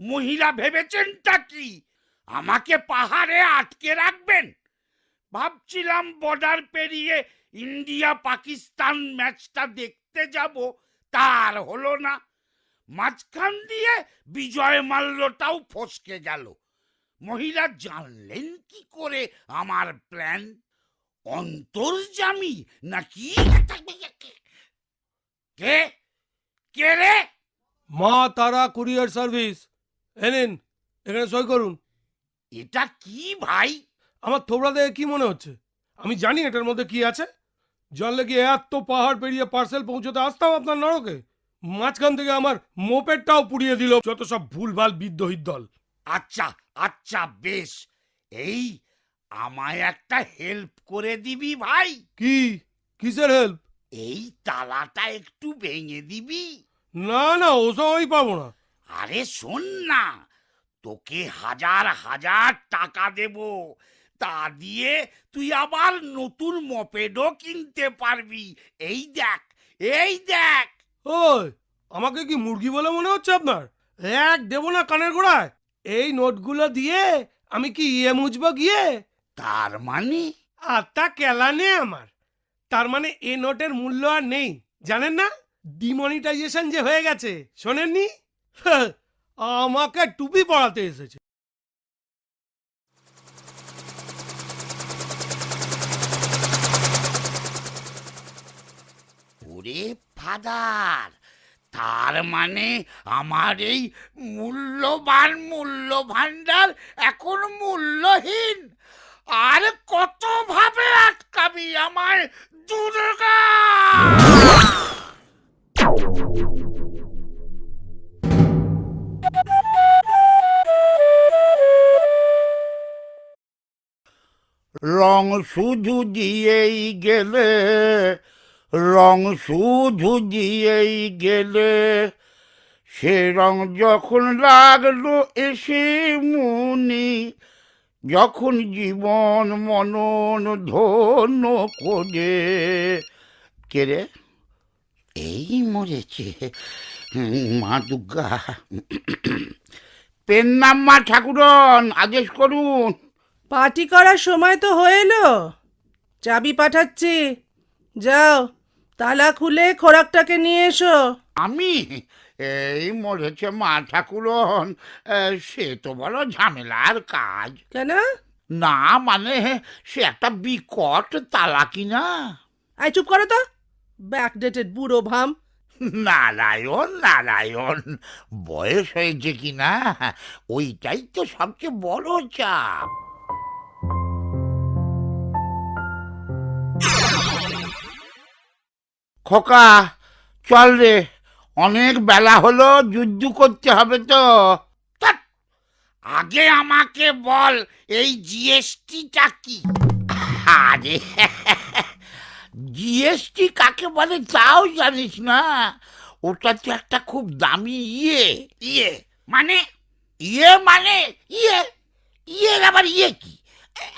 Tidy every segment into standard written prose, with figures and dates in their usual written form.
মহিলা ভেবেছেনটা কি আমাকে পাহাড়ে আটকে রাখবেন? ভাবছিলাম বর্ডার পেরিয়ে ইন্ডিয়া পাকিস্তান ম্যাচটা দেখতে যাব, তার হলো না। মাঝখান দিয়ে বিজয় মাল্যটাও ফসকে গেল। মহিলা জানলেন কি করে আমার প্ল্যান? অন্তর্যামী নাকি? কে কে রে? মা তারা কুরিয়ার সার্ভিস। এনেন, এখানে সই করুন। এটা কি ভাই? আমার থোবড়া দেখে কি মনে হচ্ছে? আমি জানি এটার মধ্যে কি আছে। জানলে কি এত পাহাড় পেরিয়ে পার্সেল পৌঁছতে আসতাম আপনার নরকে? মাঝখান থেকে আমার মোপেডটাও পুড়িয়ে দিল, যত সব ভুলভাল বিদ্রোহীর দল। আচ্ছা আচ্ছা, বেশ। এই আমায় একটা হেল্প করে দিবি ভাই? কি? কিসের হেল্প? এই তালাটা একটু ভেঙে দিবি? না না, ওসব আমি পাবো না। আরে শোন না, তোকে হাজার হাজার টাকা দেব, তা দিয়ে তুই আবার নতুন মপেডও কিনতে পারবি। এই দেখ, এই দেখ। ওই, আমাকে কি মুরগি বলে মনে হচ্ছে আপনার? এক দেবো না কানের গোড়ায়। এই নোটগুলো দিয়ে আমি কি মুছবো গিয়ে? তার মানে? আত্মা কেলানে আমার। তার মানে এ নোটের মূল্য আর নেই, জানেন না? ডিমনিটাইজেশন যে হয়ে গেছে, শোনেননি? আমাকে টুপি পড়াতে এসেছে। ওরে ফাদার, তার মানে আমার এই মূল্যবান মূল্য ভাণ্ডার এখন মূল্যহীন। আর কত ভাবে আটকাবি আমায় দুর্গা? রং শুধু দিয়েই গেলে, রং শুধু দিয়েই গেলে, সে রং যখন লাগলো এসে মুনি, যখন জীবন মনন ধন্য করে। কে রে? এই মরেছে মা দুর্গা। পেন নাম মা ঠাকুরন, আদেশ করুন। পার্টি করার সময় তো হয়ে এলো, চাবি পাঠাচ্ছি। যাও, তালা খুলে খোরাকটাকে নিয়ে এসো। আমি? এই মরেছে মা ঠাকুরন, সে তো বড় ঝামেলার কাজ। কেন? না মানে সে একটা বিকট তালা কিনা। আই চুপ করো তো, ব্যাকডেটেড বুড়ো ভাম। নারায়ণ নারায়ণ, বয়স হয়েছে কিনা ওইটাই তো সবচেয়ে বড় চাপ। খোকা চল রে, অনেক বেলা হলো, যুদ্ধ করতে হবে তো। ধ্যাৎ, আগে আমাকে বল এই জিএসটিটা কি? আরে জিএসটি কাকে বলে তাও জানিস না? ওটা তো একটা খুব দামি ইয়ে মানে ইয়ে ইয়ের আবার ইয়ে কি?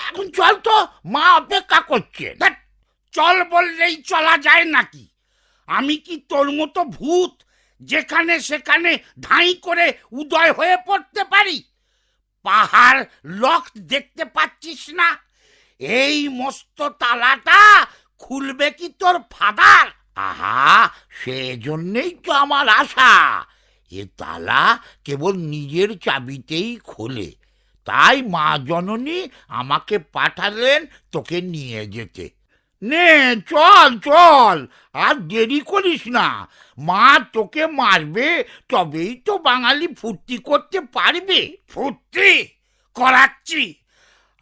এখন চল তো, মা অপেক্ষা করছে। ধ্যাৎ, চল বললেই চলা যায় নাকি? আমি কি তোর মতো ভূত যেখানে সেখানে ধাই করে উদয় হয়ে পড়তে পারি? পাহাড় লক দেখতে পাচ্ছিস না? এই মস্ত তালাটা খুলবে কি তোর ফাদার? আহা, সেজন্যই তো আমার আশা। এ তালা কেবল নিজের চাবিতেই খোলে, তাই মা জননী আমাকে পাঠালেন তোকে নিয়ে যেতে। নে চল চল, আর দেরি করিস না। মা তোকে মারবে, তবেই তো বাঙালি ফুর্তি করতে পারবে। ফুর্তি করাচ্ছি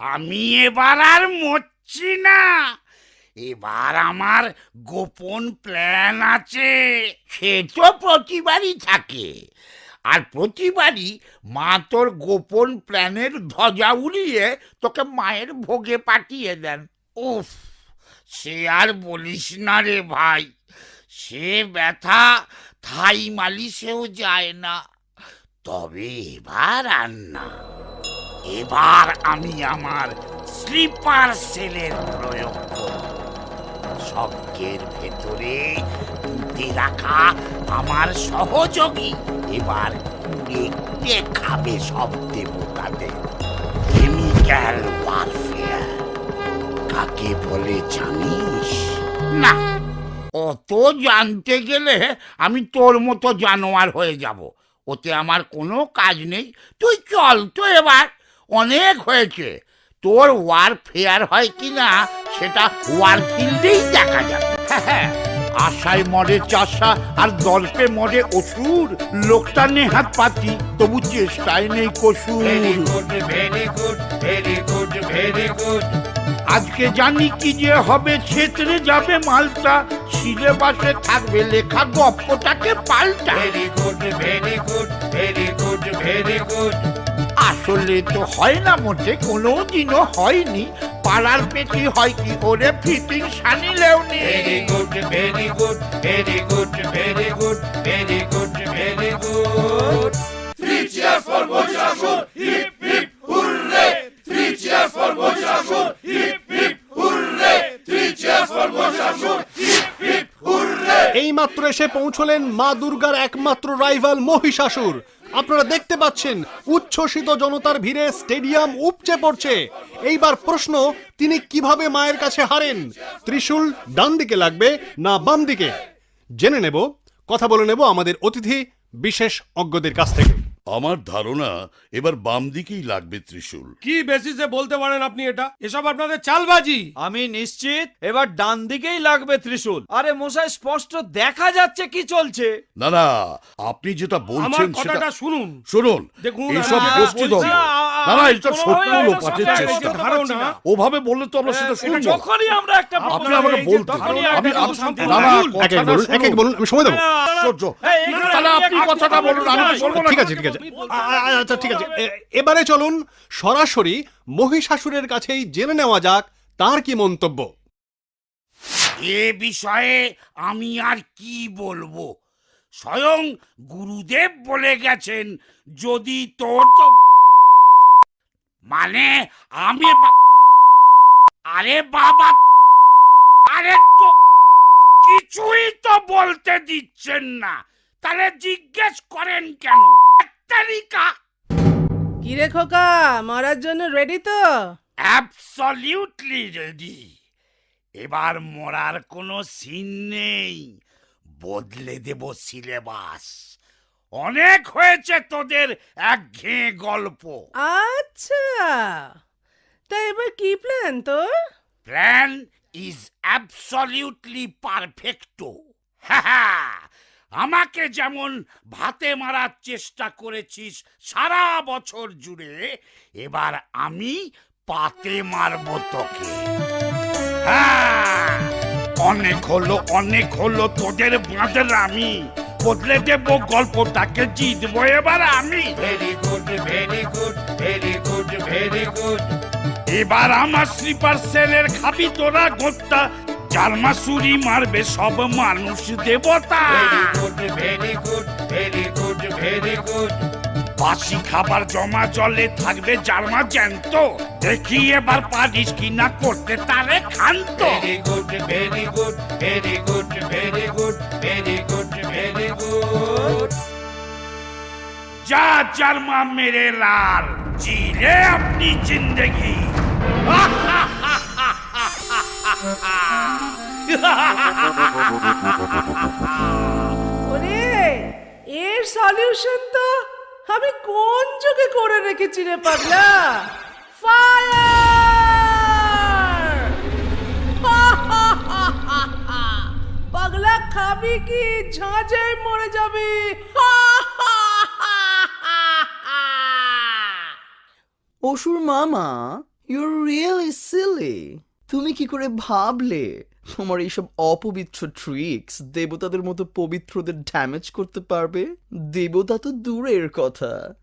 আমি, এবার আর মরছি না। এবার আমার গোপন প্ল্যান আছে। সে তো প্রতিবারই থাকে, আর প্রতিবারই মা তোর গোপন প্ল্যানের ধ্বজা উড়িয়ে তোকে মায়ের ভোগে পাঠিয়ে দেন। উফ, সে আর বলিস না রে ভাই, সে ব্যথা থাই মালিশেও যায় না। তবে এবার আর না, এবার আমি আমার স্লিপার সেলের প্রয়োগ করব। স্বর্গের ভেতরে পুঁতে রাখা আমার সহযোগী এবার কুড়ে কুড়ে চুষে খাবে সব দেবতাদের। কেমিক্যাল ওয়ারফেয়ার কাকে বলে জানিস? না, অত জানতে গেলে আমি তোর মতো জানোয়ার হয়ে যাব, ওতে আমার কোনো কাজ নেই। তুই চল তো এবার, অনেক হয়েছে। তোর ওয়ারফেয়ার হয় কিনা সেটা ওয়ারফিল্ডেই দেখা যাবে। হ্যাঁ, আশায় মরে চাষা আর দর্পে মরে অসুর। লোকটা নেহাত পাতি, তবু চেষ্টায় নেই কসুর। Very good, very good, very good, very good. আজকে জানি কি যে হবে, ছেতরে যাবে মালটা, সিলেবাসে থাকবে লেখা গপ্পটাকে পাল্টা। Very good, very good, very good, very good. আসলে তো হয় না মোটে, কোনো দিনও হয়নি। পাড়ার পেটি হয় কি ওরে ফিটিং সানিলেও নি। Very good, very good, very good, very good, very good, very good. Three cheers for Mohishasur, hip hip hooray! Three cheers for Mohishasur, hip hip hooray! Three cheers for Mohishasur, hip hip hooray! এইমাত্র এসে পৌঁছলেন মা দুর্গার একমাত্র rival Mahishasur. আপনারা দেখতে পাচ্ছেন উচ্ছ্বসিত জনতার ভিড়ে স্টেডিয়াম উপচে পড়ছে। এইবার প্রশ্ন, তিনি কিভাবে মায়ের কাছে হারেন? ত্রিশূল ডান দিকে লাগবে না বাম দিকে? জেনে নেব, কথা বলে নেব আমাদের অতিথি বিশেষ অজ্ঞদের কাছ থেকে। আমার ধারণা এবার বাম দিকেই লাগবে ত্রিশূল। কি বেসিসে বলতে পারেন আপনি এটা? এসব আপনাদের চালবাজি। আমি নিশ্চিত এবার ডান দিকেই লাগবে ত্রিশূল। আরে মশাই, স্পষ্ট দেখা যাচ্ছে কি চলছে। না না, আপনি যেটা আমার বলছেন সেটা কথাটা শুনুন। শুনুন। দেখুন, এইসব আমি গোষ্ঠী বলছি দ্বন্দ্ব। না না, এটা সত্য লোপাটের এটা চেষ্টা। ধারণা। ওভাবে বললে তো আমরা সেটা শুনবো। যখনই আমরা একটা আপনি আমাকে বলতে তখনই দিন। আমি একটা আমি- সম্পূর্ণ না না, ভুল। এক এক কথাটা বলুন, এক এক শুনুন। বলুন, আমি সময় দেবো। আশ্চর্য। এই, এখানে তাহলে আপনি আপনি কথাটা বলুন, আমি তো বলবো না। ঠিক আছে, ঠিক আছে। আচ্ছা, ঠিক আছে। এবারে চলুন সরাসরি মহিষাসুরের কাছেই জেনে নেওয়া যাক তার কি মন্তব্য। এ বিষয়ে আমি আর কি বলবো? স্বয়ং গুরুদেব বলে গেছেন, যদি তোর তো মানে আমি আরে বাবা, আরে তো কিছুই তো বলতে দিচ্ছেন না, তাহলে জিজ্ঞেস করেন কেন? তালিকা কিরে খোকা, মারার জন্য রেডি তো? Absolutely ready. এবার মরার কোনো সিন নেই, বদলে দেব সিলেবাস। অনেক হয়েছে তোদের একঘেয়ে গল্প। আচ্ছা, তা এবার কি প্ল্যান তোর? Plan is absolutely perfecto. আমাকে যেমন ভাতে মারার চেষ্টা করেছিস সারা বছর জুড়ে, এবার আমি পাতে মারবো তোকে। হ্যাঁ, অনেক হলো তোদের বাঁদরামি, বদলে দেবো গল্পটাকে, জিতবো এবার আমি। Very good, very good, very good, very good. এবার আমার স্লিপার সেলের খাবি তোরা গোত্তা, জালমাসুরি মারবে সব মানুষ দেবতা। Very good, very good, very good, very good. বাসি খাবার জমা জলে থাকবে জার্মা জ্যান্ত, দেখি এবার পারিস কিনা করতে তারে ক্ষান্ত। Very good, very good, very good, very good, very good, very good. যা জার্মা মেরে লাল, জিলে আপনি জিন্দগি। ওরে, এর সলিউশন তো আমি কোন যুগে করে রেখেছি রে পাগলা। ফায়ার! পাগলা, খাবি কি ঝাঁঝে মরে যাবি? অসুর মামা, ইউর রিয়েলি সিলি। তুমি কি করে ভাবলে তোমার এইসব অপবিত্র ট্রিক্স দেবতাদের মতো পবিত্রদের ড্যামেজ করতে পারবে? দেবতা তো দূরের কথা,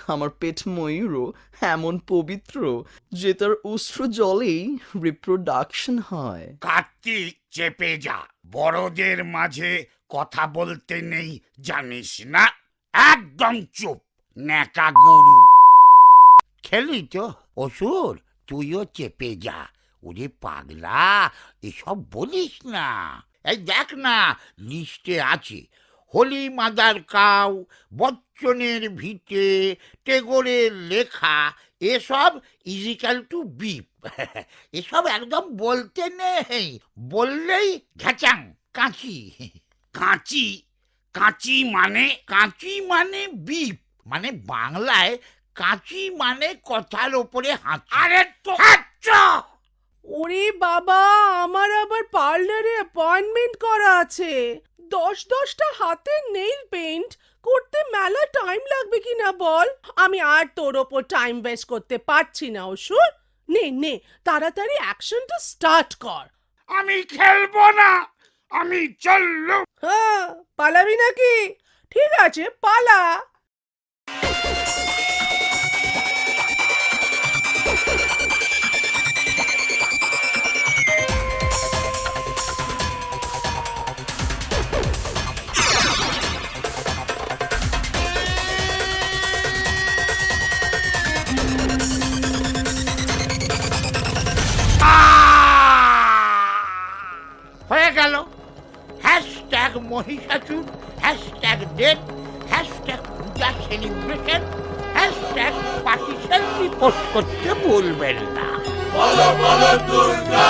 আমার পেট ময়ূরও এমন পবিত্র যে তার উস্ত্র জলেই রিপ্রোডাকশন হয়। কার্তিক, চেপে যা, বড়দের মাঝে কথা বলতে নেই জানিস না? একদম চুপ, ন্যাকা গরু। খেলি তো অসুর, তুইও চেপে যা। ওরে পাগলা, এসব বলিস না। এই দেখ না, লিস্টে আছে হোলি মাদার কাউ, বচ্চনের ভিটে, টেগোরের লেখা, এসব ইজিক্যাল টু বিপ। এসব একদম বলতে নেই, বললেই ঘ্যাচাং, কাঁচি। কাঁচি? কাঁচি মানে বিপ, মানে বাংলায় কাঁচি মানে কথার ওপরে হাত। আরে তো ওরে বাবা, আমার আবার পার্লারে অ্যাপয়েন্টমেন্ট করা আছে। 10টা হাতের নেইল পেইন্ট করতে মেলা টাইম লাগবে কিনা বল। আমি আর তোর ওপর টাইম ওয়েস্ট করতে পারছি না অসুর। নে তাড়াতাড়ি অ্যাকশনটা স্টার্ট কর। আমি খেলবো না, আমি চললু। হ্যাঁ, পালাবি নাকি? ঠিক আছে, পালা। হয়ে গেল। Hashtag Mahishasur, hashtag date, hashtag puja celebration, hashtag party selfie post করতে ভুলবেন না। বলো বলো দুর্গা